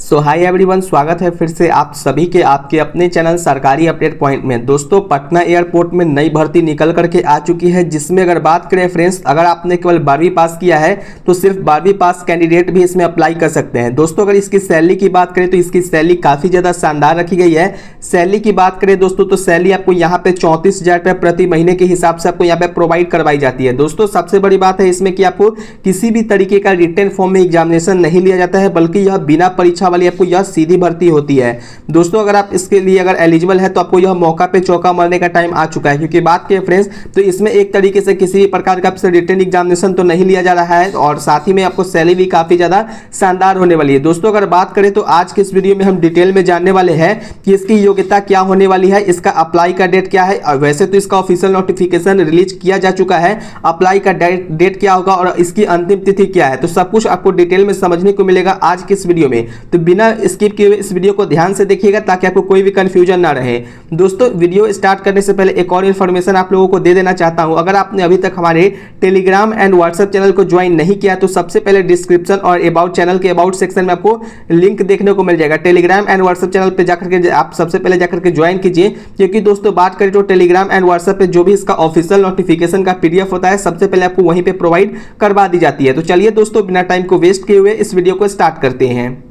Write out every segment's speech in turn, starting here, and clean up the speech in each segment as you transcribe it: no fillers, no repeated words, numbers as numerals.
सो hi everyone, स्वागत है फिर से आप सभी के आपके अपने चैनल सरकारी अपडेट पॉइंट में। दोस्तों, पटना एयरपोर्ट में नई भर्ती निकल करके आ चुकी है, जिसमें अगर बात करें फ्रेंड्स, अगर आपने केवल 12वीं पास किया है तो सिर्फ 12वीं पास कैंडिडेट भी इसमें अप्लाई कर सकते हैं। दोस्तों, अगर इसकी सैलरी की बात करें तो इसकी सैलरी काफ़ी ज़्यादा शानदार रखी गई है। सैलरी की बात करें दोस्तों तो सैलरी आपको यहाँ पे 34,000 रुपये प्रति महीने के हिसाब से आपको यहाँ पे प्रोवाइड करवाई जाती है। दोस्तों, सबसे बड़ी बात है इसमें कि आपको किसी भी तरीके का रिटन फॉर्म में एग्जामिनेशन नहीं लिया जाता है, बल्कि यह बिना परीक्षा वाली आपको यह सीधी भर्ती होती है। दोस्तों, अगर आप इसके लिए अगर एलिजिबल है तो आपको यह मौका पे चौका मारने का टाइम आ चुका है, क्योंकि बात करें फ्रेंड्स तो इसमें एक तरीके से किसी भी प्रकार का आपसे रिटन एग्जामिनेशन तो नहीं लिया जा रहा है और साथ ही में आपको सैलरी भी काफी ज्यादा शानदार होने वाली है। दोस्तों, अगर बात करें तो आज के इस वीडियो में हम डिटेल में जानने वाले हैं कि इसकी योग्यता क्या होने वाली है, इसका अप्लाई का डेट क्या है। और वैसे तो इसका ऑफिशियल नोटिफिकेशन रिलीज किया जा चुका है, अप्लाई का डेट क्या होगा और इसकी अंतिम तिथि क्या है, तो सब कुछ आपको डिटेल में समझने को मिलेगा आज के इस वीडियो में। तो बिना स्किप किए हुए इस वीडियो को ध्यान से देखिएगा ताकि आपको कोई भी कंफ्यूजन ना रहे। दोस्तों, वीडियो स्टार्ट करने से पहले एक और इन्फॉर्मेशन आप लोगों को दे देना चाहता हूं। अगर आपने अभी तक हमारे टेलीग्राम एंड व्हाट्सएप चैनल को ज्वाइन नहीं किया तो सबसे पहले डिस्क्रिप्शन और अबाउट चैनल के अबाउट सेक्शन में आपको लिंक देखने को मिल जाएगा। टेलीग्राम एंड व्हाट्सएप चैनल पे जाकर के आप सबसे पहले जाकर के ज्वाइन कीजिए, क्योंकि दोस्तों बात करें तो टेलीग्राम एंड व्हाट्सएप पे जो भी इसका ऑफिशियल नोटिफिकेशन का पीडीएफ होता है सबसे पहले आपको वहीं पे प्रोवाइड करवा दी जाती है। तो चलिए दोस्तों, बिना टाइम को वेस्ट किए हुए इस वीडियो को स्टार्ट करते हैं।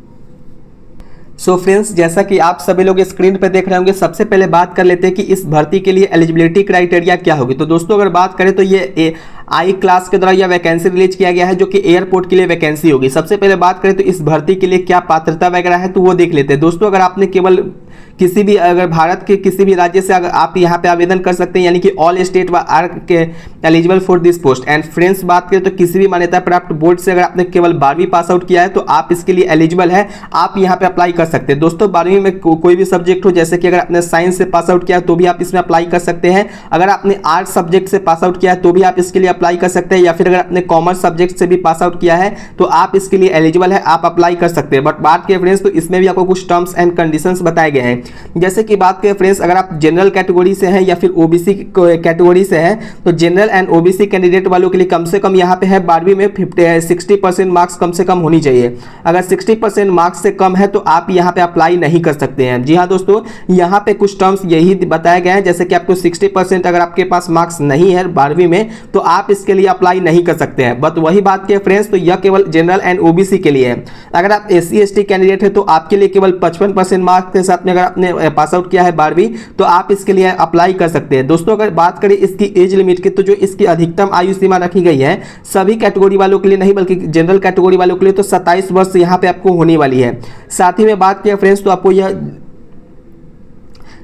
सो फ्रेंड्स, जैसा कि आप सभी लोग स्क्रीन पर देख रहे होंगे, सबसे पहले बात कर लेते हैं कि इस भर्ती के लिए एलिजिबिलिटी क्राइटेरिया क्या होगी। तो दोस्तों, अगर बात करें तो ये आई क्लास के द्वारा यह वैकेंसी रिलीज किया गया है, जो कि एयरपोर्ट के लिए वैकेंसी होगी। सबसे पहले बात करें तो इस भर्ती के लिए क्या पात्रता वगैरह है तो वो देख लेते हैं। दोस्तों, अगर आपने केवल किसी भी अगर भारत के किसी भी राज्य से अगर आप यहाँ पे आवेदन कर सकते हैं, यानी कि ऑल स्टेट व आर के eligible for this post. And friends, बात करें तो किसी भी मान्यता प्राप्त बोर्ड से अगर आपने केवल 12वीं पास आउट किया है तो आप इसके लिए एलिजिबल है, आप यहाँ पे अप्लाई कर सकते हैं। दोस्तों, 12वीं में कोई भी सब्जेक्ट हो, जैसे कि अगर आपने साइंस से पास आउट किया है तो भी आप इसमें अप्लाई कर सकते हैं। अगर आपने आर्ट्स सब्जेक्ट से पास आउट किया है तो भी आप इसके लिए अप्लाई कर सकते हैं, या फिर अगर आपने कॉमर्स सब्जेक्ट से भी पास आउट किया है तो आप इसके लिए एलिजिबल है, आप अप्लाई कर सकते हैं। बट बात करें फ्रेंड्स तो इसमें भी आपको कुछ टर्म्स एंड कंडीशंस बताए गए हैं। जैसे कि बात करें फ्रेंड्स, अगर आप जनरल कैटेगरी से हैं या फिर ओबीसी कैटेगरी से हैं तो जनरल एंड ओबीसी कैंडिडेट वालों के लिए कम से कम यहाँ पे है 12वीं में 60% मार्क्स कम से कम होनी चाहिए। अगर 60% मार्क्स से कम है तो आप यहाँ पे अप्लाई नहीं कर सकते हैं। जी हाँ दोस्तों, यहाँ पे कुछ टर्म्स यही बताया गया है, जैसे कि आपको 60% अगर आपके पास मार्क्स नहीं है 12वीं में तो आप इसके लिए अप्लाई नहीं कर सकते हैं। बट वही बात किया फ्रेंड्स, तो यह केवल जनरल एंड ओबीसी के लिए है। अगर आप SC ST कैंडिडेट है तो आपके लिए केवल 55% मार्क्स के साथ में अगर आपने पास आउट किया है 12वीं तो आप इसके लिए अप्लाई कर सकते हैं। दोस्तों, अगर बात करें इसकी एज लिमिट की तो जो इसकी अधिकतम आयु सीमा रखी गई है सभी कैटेगरी वालों के लिए नहीं बल्कि जनरल कैटेगरी वालों के लिए तो 27 वर्ष यहाँ पे आपको होने वाली है। साथ ही में बात किया फ्रेंड्स तो आपको यह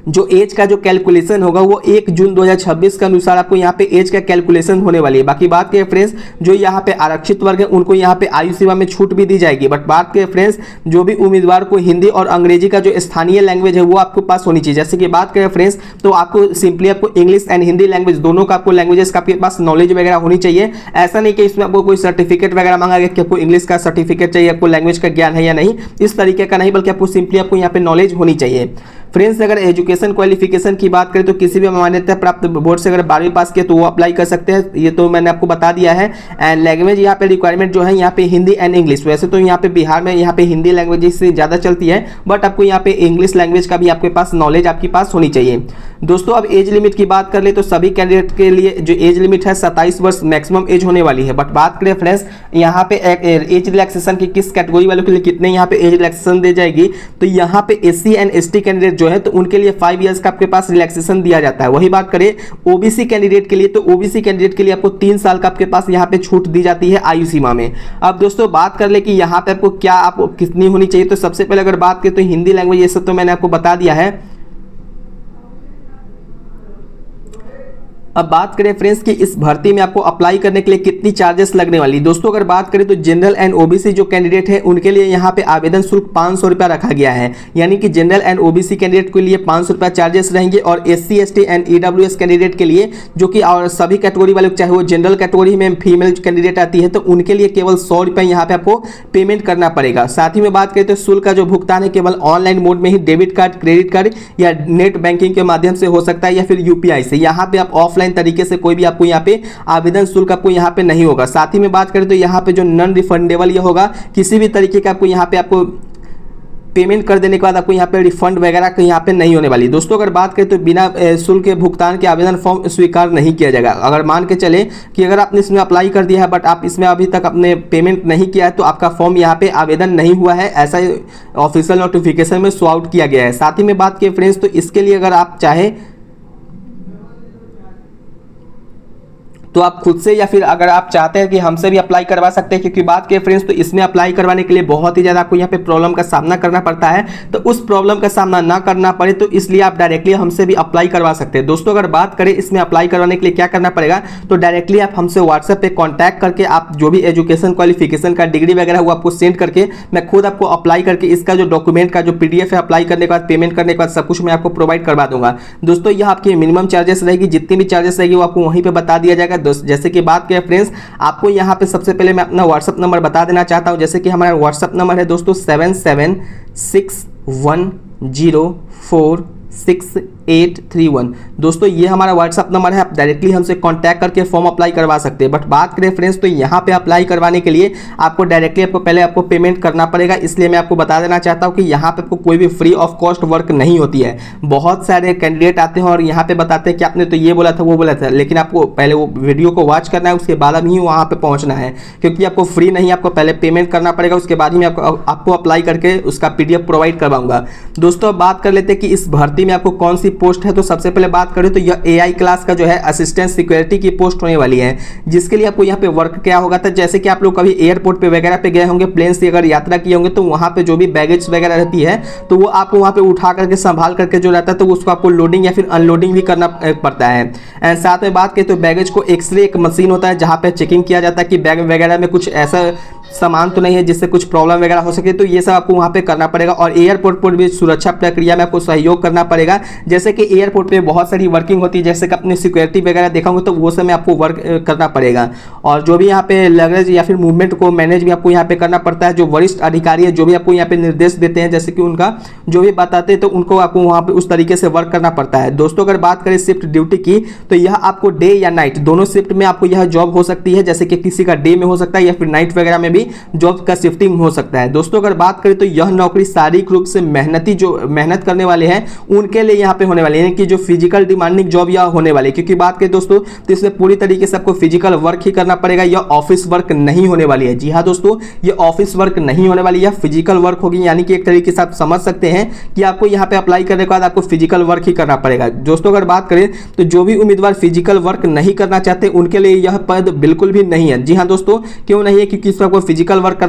जो एज का जो कैलकुलेशन होगा वो 1 जून 2026 के अनुसार आपको यहाँ पे एज का कैलकुलेशन होने वाली है। बाकी बात करें फ्रेंड्स, जो यहाँ पे आरक्षित वर्ग है उनको यहाँ पे आयु सीमा में छूट भी दी जाएगी। बट बात करें फ्रेंड्स, जो भी उम्मीदवार को हिंदी और अंग्रेजी का जो स्थानीय लैंग्वेज है वो आपके पास होनी चाहिए। जैसे कि बात करें फ्रेंड्स तो आपको सिंपली आपको इंग्लिश एंड हिंदी लैंग्वेज दोनों का आपको लैंग्वेजेस का आपके पास नॉलेज वगैरह होनी चाहिए। ऐसा नहीं कि इसमें आपको कोई सर्टिफिकेट वगैरह मांगा गया कि आपको इंग्लिश का सर्टिफिकेट चाहिए, आपको लैंग्वेज का ज्ञान है या नहीं, इस तरीके का नहीं, बल्कि आपको सिंपली आपको यहाँ पे नॉलेज होनी चाहिए। फ्रेंड्स, अगर एजुकेशन क्वालिफिकेशन की बात करें तो किसी भी मान्यता प्राप्त बोर्ड से अगर 12वीं पास किया तो वो अप्लाई कर सकते हैं, ये तो मैंने आपको बता दिया है। एंड लैंग्वेज यहाँ पे रिक्वायरमेंट जो है यहाँ पे हिंदी एंड इंग्लिश। वैसे तो यहाँ पे बिहार में यहाँ पे हिंदी लैंग्वेज से ज़्यादा चलती है, बट आपको यहाँ पे इंग्लिश लैंग्वेज का भी आपके पास नॉलेज आपके पास होनी चाहिए। दोस्तों, अब एज लिमिट की बात कर ले तो सभी कैंडिडेट के लिए जो एज लिमिट है 27 वर्ष मैक्सिमम एज होने वाली है। बट बात करें फ्रेंड्स यहाँ पे एज रिलैक्सेशन की किस कैटेगरी वालों के लिए कितने यहाँ पे एज रिलैक्सेशन दी जाएगी, तो यहाँ पे SC एंड ST कैंडिडेट जो है तो उनके लिए 5 इयर्स का आपके पास रिलैक्सेशन दिया जाता है। वही बात करें ओबीसी कैंडिडेट के लिए तो ओबीसी कैंडिडेट के लिए आपको 3 साल का आपके पास यहाँ पे छूट दी जाती है आयु सीमा में। अब दोस्तों, बात कर ले कि यहाँ पे आपको क्या आपको कितनी होनी चाहिए, तो सबसे पहले अगर बात करें तो हिंदी लैंग्वेज ये सब तो मैंने आपको बता दिया है। अब बात करें फ्रेंड्स कि इस भर्ती में आपको अप्लाई करने के लिए कितनी चार्जेस लगने वाली। दोस्तों, अगर बात करें तो जनरल एंड ओबीसी जो कैंडिडेट है उनके लिए यहाँ पे आवेदन शुल्क 500 रुपया रखा गया है, यानी कि जनरल एंड ओबीसी कैंडिडेट के लिए 500 रुपया चार्जेस रहेंगे। और SC ST and EWS candidate के लिए जो कि और सभी कैटेगरी वाले चाहे वो जनरल कैटेगरी में फीमेल कैंडिडेट आती है तो उनके लिए केवल 100 रुपये यहाँ पे आपको पेमेंट करना पड़ेगा। साथ ही में बात करें तो शुल्क का जो भुगतान है केवल ऑनलाइन मोड में ही डेबिट कार्ड, क्रेडिट कार्ड या नेट बैंकिंग के माध्यम से हो सकता है या फिर UPI से। यहाँ पे आप ऑफलाइन तरीके से कोई भी आपको यहाँ पे आवेदन शुल्क आपको यहाँ पे नहीं होगा। साथ ही में बात करें तो यहाँ पे जो नॉन रिफंडेबल ये होगा, किसी भी तरीके का आपको यहाँ पे आपको पेमेंट कर देने के बाद आपको यहाँ पे रिफंड वगैरह कहीं यहाँ पे नहीं होने वाली। दोस्तों अगर बात करें तो बिना शुल्क के भुगतान के आवेदन फॉर्म स्वीकार नहीं किया जाएगा। अगर मान के चले कि अगर आपने इसमें अप्लाई कर दिया है बट आप इसमें अभी तक अपने पेमेंट नहीं किया है तो आपका फॉर्म यहाँ पे आवेदन नहीं हुआ है, ऐसा ऑफिशियल नोटिफिकेशन में शो आउट किया गया है। साथ ही में बात किए फ्रेंड्स तो इसके लिए अगर आप चाहे तो आप खुद से या फिर अगर आप चाहते हैं कि हमसे भी अप्लाई करवा सकते हैं, क्योंकि बात करें फ्रेंड्स तो इसमें अप्लाई करवाने के लिए बहुत ही ज़्यादा आपको यहाँ पे प्रॉब्लम का सामना करना पड़ता है। तो उस प्रॉब्लम का सामना ना करना पड़े तो इसलिए आप डायरेक्टली हमसे भी अप्लाई करवा सकते हैं। दोस्तों अगर बात करें इसमें अप्लाई करवाने के लिए क्या करना पड़ेगा, तो डायरेक्टली आप हमसे व्हाट्सएप पे कॉन्टैक्ट करके आप जो भी एजुकेशन क्वालिफिकेशन का डिग्री वगैरह वो आपको सेंड करके मैं खुद आपको अप्लाई करके इसका जो डॉक्यूमेंट का जो PDF है अप्लाई करने के बाद पेमेंट करने के बाद सब कुछ मैं आपको प्रोवाइड करवा दूंगा। दोस्तों यह आपकी मिनिमम चार्जेस रहेगी, जितनी भी चार्जेस रहेगी वो आपको वहीं पर बता दिया जाएगा। जैसे कि बात करें फ्रेंड्स, आपको यहाँ पे सबसे पहले मैं अपना व्हाट्सएप नंबर बता देना चाहता हूँ। जैसे कि हमारा व्हाट्सएप नंबर है दोस्तों 7761046831। दोस्तों ये हमारा व्हाट्सएप नंबर है, आप डायरेक्टली हमसे कांटेक्ट करके फॉर्म अप्लाई करवा सकते हैं। बट बात करें फ्रेंड्स तो यहाँ पे अप्लाई करवाने के लिए आपको डायरेक्टली पहले आपको पेमेंट करना पड़ेगा। इसलिए मैं आपको बता देना चाहता हूँ कि यहाँ पे आपको कोई भी फ्री ऑफ कॉस्ट वर्क नहीं होती है। बहुत सारे कैंडिडेट आते हैं और यहाँ पे बताते हैं कि आपने तो ये बोला था वो बोला था, लेकिन आपको पहले वो वीडियो को वॉच करना है, उसके बाद ही वहाँ पे पहुँचना है, क्योंकि आपको फ्री नहीं, आपको पहले पेमेंट करना पड़ेगा, उसके बाद ही मैं आपको अप्लाई करके उसका PDF प्रोवाइड करवाऊंगा। दोस्तों अब बात कर लेते हैं कि इस भर्ती में आपको कौन सी पोस्ट है। तो सबसे पहले बात करें तो यह AI क्लास का जो है असिस्टेंट सिक्योरिटी की पोस्ट होने वाली है, जिसके लिए आपको यहाँ पे वर्क क्या होगा था, जैसे कि आप लोग कभी एयरपोर्ट पे वगैरह पे गए होंगे, प्लेन से अगर यात्रा किए होंगे तो वहाँ पे जो भी बैगेज वगैरह रहती है तो वो आपको वहाँ पे उठा करके संभाल करके जो रहता है तो उसको आपको लोडिंग या फिर अनलोडिंग भी करना पड़ता है। एंड साथ में बात करें तो बैगेज को एक्सरे एक मशीन होता है जहाँ पे चेकिंग किया जाता है कि बैग वगैरह में कुछ ऐसा सामान तो नहीं है जिससे कुछ प्रॉब्लम वगैरह हो सके, तो ये सब आपको वहाँ पे करना पड़ेगा। और एयरपोर्ट पर भी सुरक्षा प्रक्रिया में आपको सहयोग करना पड़ेगा। जैसे कि एयरपोर्ट पे बहुत सारी वर्किंग होती है, जैसे कि अपनी सिक्योरिटी वगैरह देखा होंगे तो वो सब में आपको वर्क करना पड़ेगा। और जो भी यहाँ पे लगेज या फिर मूवमेंट को मैनेज भी आपको यहाँ पे करना पड़ता है। जो वरिष्ठ अधिकारी है जो भी आपको यहाँ पे निर्देश देते हैं, जैसे कि उनका जो भी बताते हैं तो उनको आपको वहाँ पे उस तरीके से वर्क करना पड़ता है। दोस्तों अगर बात करें शिफ्ट ड्यूटी की तो यह आपको डे या नाइट दोनों शिफ्ट में आपको यह जॉब हो सकती है, जैसे कि किसी का डे में हो सकता है या फिर नाइट वगैरह में भी जॉब का शिफ्टिंग हो सकता है। दोस्तों अगर बात करें तो यह नौकरी शारीरिक रूप से मेहनत करने वाले हैं उनके लिए यहाँ पे होने वाली है, कि जो फिजिकल डिमांडिंग जॉब यह होने वाली है। क्योंकि बात करें दोस्तों तो इसमें पूरी तरीके से आपको फिजिकल वर्क ही करना पड़ेगा, यह ऑफिस वर्क नहीं होने वाली है। जी हाँ दोस्तों, ये ऑफिस वर्क नहीं होने वाली है, फिजिकल वर्क होगी। यानी कि एक तरीके से आप समझ सकते हैं कि आपको यहाँ पे अप्लाई करने के बाद आपको फिजिकल वर्क ही करना पड़ेगा। दोस्तों अगर बात करें तो जो भी उम्मीदवार फिजिकल वर्क नहीं करना चाहते उनके लिए यह पद बिल्कुल भी नहीं है। जी हाँ दोस्तों, क्यों नहीं है, क्योंकि इसमें आपको फिजिकल वर्क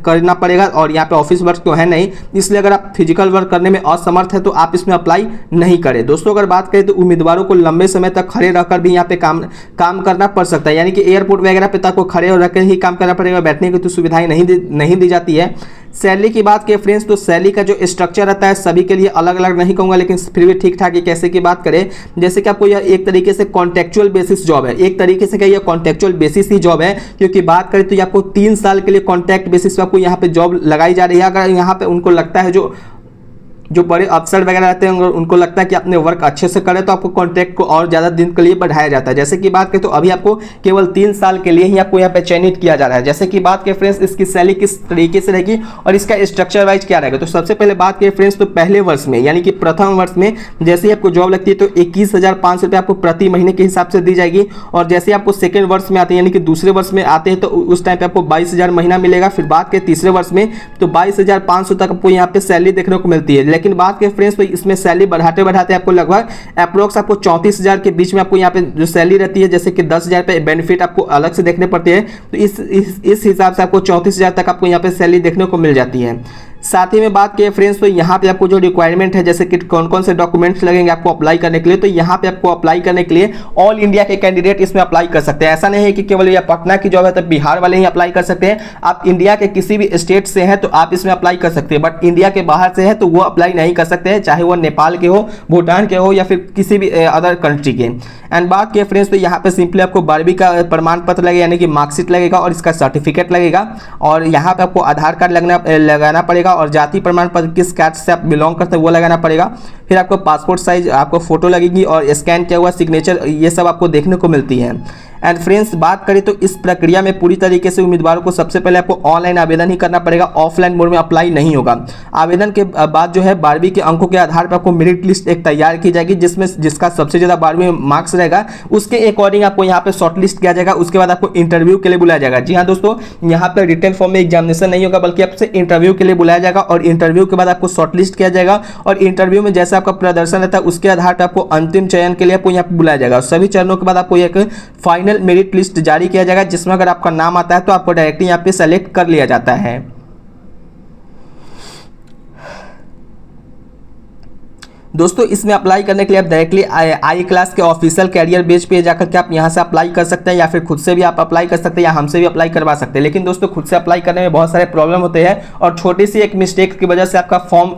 करना पड़ेगा और यहाँ पे ऑफिस वर्क तो है नहीं, इसलिए अगर आप फिजिकल वर्क करने में असमर्थ है तो आप इसमें अप्लाई नहीं करें। दोस्तों अगर बात करें तो उम्मीदवारों को लंबे समय तक खड़े रहकर भी यहाँ पे काम करना पड़ सकता है, यानी कि एयरपोर्ट वगैरह पे तक को खड़े रहकर ही काम करना पड़ेगा, बैठने की तो सुविधाएं नहीं दी जाती है। सैलरी की बात करें फ्रेंड्स तो सैलरी का जो स्ट्रक्चर रहता है सभी के लिए अलग अलग नहीं कहूँगा, लेकिन फिर भी ठीक ठाक है। कैसे की बात करें, जैसे कि आपको यह एक तरीके से कॉन्ट्रेक्चुअल बेसिस जॉब है, एक तरीके से क्या यह कॉन्ट्रेक्चुअल बेसिस ही जॉब है, क्योंकि बात करें तो ये आपको 3 साल के लिए कॉन्ट्रैक्ट बेसिस पे आपको यहाँ पे जॉब लगाई जा रही है। अगर यहाँ पे उनको लगता है जो बड़े अफसर वगैरह रहते हैं उनको लगता है कि अपने वर्क अच्छे से करें तो आपको कॉन्ट्रैक्ट को और ज़्यादा दिन के लिए बढ़ाया जाता है। जैसे कि बात करें तो अभी आपको केवल 3 साल के लिए ही आपको यहाँ पे चयनित किया जा रहा है। जैसे कि बात करें फ्रेंड्स इसकी सैलरी किस तरीके से रहेगी और इसका स्ट्रक्चर वाइज क्या रहेगा, तो सबसे पहले बात करें फ्रेंड्स तो पहले वर्ष में यानी कि प्रथम वर्ष में जैसे ही आपको जॉब लगती है तो 21,500 रुपये आपको प्रति महीने के हिसाब से दी जाएगी। और जैसे आपको सेकेंड वर्ष में आते हैं यानी कि दूसरे वर्ष में आते हैं तो उस टाइम पे आपको 22,000 महीना मिलेगा। फिर बात करें तीसरे वर्ष में तो 22,500 तक आपको यहाँ पे सैलरी देखने को मिलती है। लेकिन बात करें फ्रेंड्स तो इसमें सैलरी बढ़ाते बढ़ाते आपको लगभग अप्रोक्स आपको 34,000 के बीच में आपको यहाँ पे जो सैलरी रहती है, जैसे कि 10,000 पे बेनिफिट आपको अलग से देखने पड़ते हैं, तो इस हिसाब से आपको 34,000 तक आपको यहाँ पे सैलरी देखने को मिल जाती है। साथ ही में बात किए फ्रेंड्स तो यहाँ पे आपको जो रिक्वायरमेंट है जैसे कि कौन कौन से डॉक्यूमेंट्स लगेंगे आपको अप्लाई करने के लिए, तो यहाँ पे आपको अप्लाई करने के लिए ऑल इंडिया के कैंडिडेट इसमें अप्लाई कर सकते हैं। ऐसा नहीं है कि केवल ये पटना की जॉब है तो बिहार वाले ही अप्लाई कर सकते हैं, आप इंडिया के किसी भी स्टेट से हैं तो आप इसमें अप्लाई कर सकते हैं। बट इंडिया के बाहर से है तो वो अप्लाई नहीं कर सकते हैं, चाहे वो नेपाल के हो, भूटान के हो या फिर किसी भी अदर कंट्री के। एंड बात किए फ्रेंड्स तो यहाँ पे सिंपली आपको 12वीं का प्रमाण पत्र लगेगा यानी कि मार्कशीट लगेगा और इसका सर्टिफिकेट लगेगा। और यहाँ पे आपको आधार कार्ड लगाना पड़ेगा और जाति प्रमाण पत्र किस कास्ट से आप बिलोंग करते हैं वो लगाना पड़ेगा। फिर आपको पासपोर्ट साइज आपको फोटो लगेगी और स्कैन किया हुआ सिग्नेचर, ये सब आपको देखने को मिलती है। एंड फ्रेंड्स बात करें तो इस प्रक्रिया में पूरी तरीके से उम्मीदवारों को सबसे पहले आपको ऑनलाइन आवेदन ही करना पड़ेगा, ऑफलाइन मोड में अप्लाई नहीं होगा। आवेदन के बाद जो है 12वीं के अंकों के आधार पर आपको मेरिट लिस्ट एक तैयार की जाएगी, जिसमें जिसका सबसे ज्यादा 12वीं में मार्क्स रहेगा उसके अकॉर्डिंग आपको यहाँ पे शॉर्ट लिस्ट किया जाएगा। उसके बाद आपको इंटरव्यू के लिए बुलाया जाएगा। जी हाँ दोस्तों, यहाँ पे रिटन फॉर्म में एग्जामिनेशन नहीं होगा बल्कि आपसे इंटरव्यू के लिए बुलाया जाएगा और इंटरव्यू के बाद आपको शॉर्ट लिस्ट किया जाएगा और इंटरव्यू में जैसा आपका प्रदर्शन रहता है उसके आधार पर आपको अंतिम चयन के लिए आपको यहाँ पे बुलाया जाएगा। सभी चरणों के बाद आपको एक फाइनल मेरिट लिस्ट जारी किया जाएगा, जिसमें अगर आपका नाम आता है तो आपको डायरेक्टली यहाँ पे सेलेक्ट कर लिया जाता है। दोस्तों इसमें अप्लाई करने के लिए आप डायरेक्टली आई क्लास के ऑफिशियल कैरियर पेज पे जाकर के आप यहाँ से अप्लाई कर सकते हैं, या फिर खुद से भी आप अप्लाई कर सकते हैं, या हमसे भी अप्लाई करवा सकते हैं। लेकिन दोस्तों खुद से अप्लाई करने में बहुत सारे प्रॉब्लम होते हैं और छोटी सी एक मिस्टेक की वजह से आपका फॉर्म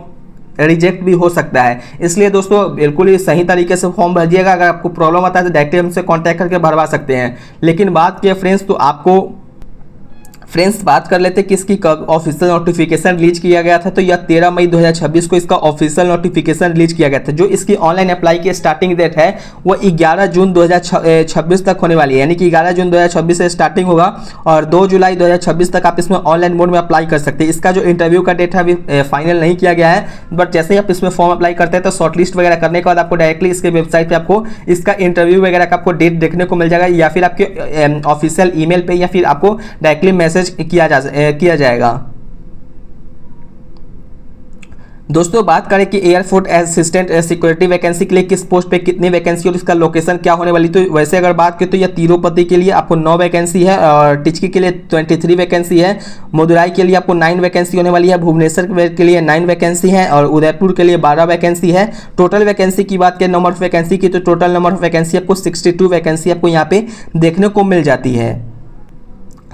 रिजेक्ट भी हो सकता है। इसलिए दोस्तों बिल्कुल ही सही तरीके से फॉर्म भरिएगा। अगर आपको प्रॉब्लम आता है तो डायरेक्टली हमसे कॉन्टैक्ट करके भरवा सकते हैं। लेकिन बात की फ्रेंड्स, तो आपको फ्रेंड्स बात कर लेते हैं कि इसकी कब ऑफिशियल नोटिफिकेशन रिलीज किया गया था। तो यह 13 मई 2026 को इसका ऑफिशियल नोटिफिकेशन रिलीज किया गया था। जो इसकी ऑनलाइन अप्लाई की स्टार्टिंग डेट है वो 11 जून 2026 तक होने वाली है, यानी कि 11 जून 2026 से स्टार्टिंग होगा और 2 जुलाई 2026 तक आप इसमें ऑनलाइन मोड में अप्लाई कर सकते हैं। इसका जो इंटरव्यू का डेट है अभी फाइनल नहीं किया गया है, बट जैसे ही आप इसमें फॉर्म अप्लाई करते हैं तो शॉर्टलिस्ट वगैरह करने के बाद आपको डायरेक्टली इसके वेबसाइट पर आपको इसका इंटरव्यू वगैरह का आपको डेट देखने को मिल जाएगा, या फिर आपके ऑफिशियल ईमेल पे या फिर आपको डायरेक्टली मैसेज किया जाएगा। दोस्तों बात करें कि एयरफोर्स असिस्टेंट सिक्योरिटी वैकेंसी के लिए किस पोस्ट पे कितनी वैकेंसी और इसका लोकेशन क्या होने वाली, तो वैसे अगर बात करें तो यह तिरुपति के लिए आपको 9 वैकेंसी है और टिचकी के लिए 23 वैकेंसी है, मदुराई के लिए आपको 9 वैकेंसी होने वाली है, भुवनेश्वर के लिए 9 वैकेंसी है और उदयपुर के लिए 12 वैकेंसी है। टोटल वैकेंसी की बात करें नंबर ऑफ वैकेंसी की, तो टोटल नंबर ऑफ वैकेंसी आपको 62 वैकेंसी आपको यहाँ पे देखने को मिल जाती है।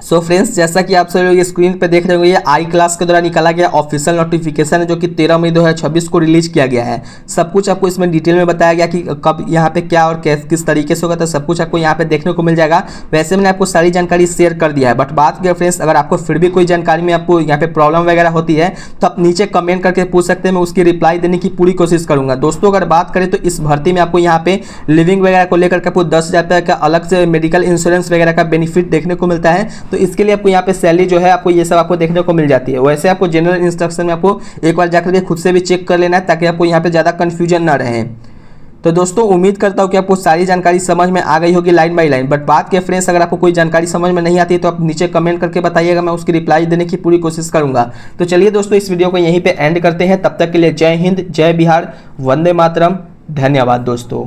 सो फ्रेंड्स जैसा कि आप सब लोग स्क्रीन पे देख रहे होंगे, ये आई क्लास के द्वारा निकाला गया ऑफिशियल नोटिफिकेशन है जो कि 13 मई 2026 को रिलीज किया गया है। सब कुछ आपको इसमें डिटेल में बताया गया कि कब यहाँ पे क्या और किस तरीके से होगा, तो सब कुछ आपको यहाँ पे देखने को मिल जाएगा। वैसे मैंने आपको सारी जानकारी शेयर कर दिया है, बट बात करें फ्रेंड्स अगर आपको फिर भी कोई जानकारी में आपको यहाँ पे प्रॉब्लम वगैरह होती है तो आप नीचे कमेंट करके पूछ सकते हैं, मैं उसकी रिप्लाई देने की पूरी कोशिश करूंगा। दोस्तों अगर बात करें तो इस भर्ती में आपको यहाँ पे लिविंग वगैरह को लेकर के आपको 10,000 रुपये का अलग से मेडिकल इंश्योरेंस वगैरह का बेनिफिट देखने को मिलता है। तो इसके लिए आपको यहाँ पे सैलरी जो है आपको ये सब आपको देखने को मिल जाती है। वैसे आपको जनरल इंस्ट्रक्शन में आपको एक बार जाकर के खुद से भी चेक कर लेना है ताकि आपको यहाँ पे ज़्यादा कन्फ्यूजन ना रहे। तो दोस्तों उम्मीद करता हूँ कि आपको सारी जानकारी समझ में आ गई होगी लाइन बाय लाइन। बट बात के फ्रेंड्स अगर आपको कोई जानकारी समझ में नहीं आती है तो आप नीचे कमेंट करके बताइएगा, मैं उसकी रिप्लाई देने की पूरी कोशिश करूंगा। तो चलिए दोस्तों इस वीडियो को यहीं पे एंड करते हैं। तब तक के लिए जय हिंद, जय बिहार, वंदे मातरम, धन्यवाद दोस्तों।